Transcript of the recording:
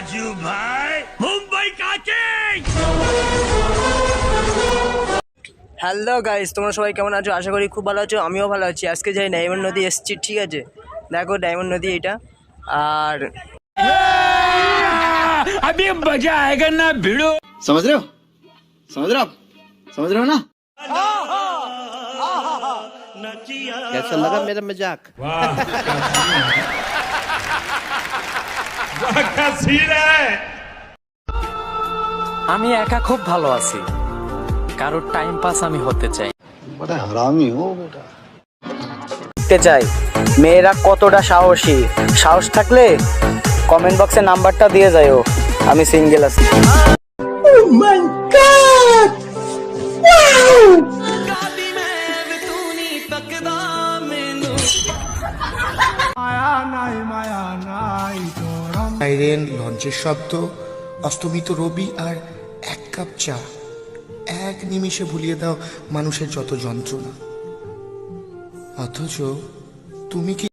राजू भाई मुंबई का king. Hello guys, তোমরা সবাই কেমন আছো? আশা করি খুব ভালো আছো। আমিও ভালো আছি। আজকে যাই ডায়মন্ড নদী এসেছি, ঠিক আছে? দেখো ডায়মন্ড নদী এটা। আর अभी मजा आएगा ना भिड़ो। समझ रहे हो समझ रहे हो आप समझ रहे हो ना। कैसा लगा मेरा मजाक? क्या सीन है। আমি একা খুব ভালো আছি, কারোর টাইম পাস আমি হতে চাই। बड़ा हरामी हो बेटा। দেখতে চাই মেয়েরা কতটা সাহসী। সাহস থাকলে কমেন্ট বক্সে নাম্বারটা দিয়ে যাও, আমি সিঙ্গেল আছি। সাইরেন, লঞ্চের শব্দ, অস্তমিত রবি আর এক কাপ চা এক নিমিষে ভুলিয়ে দাও মানুষের যত যন্ত্রণা। অথচ তুমি কি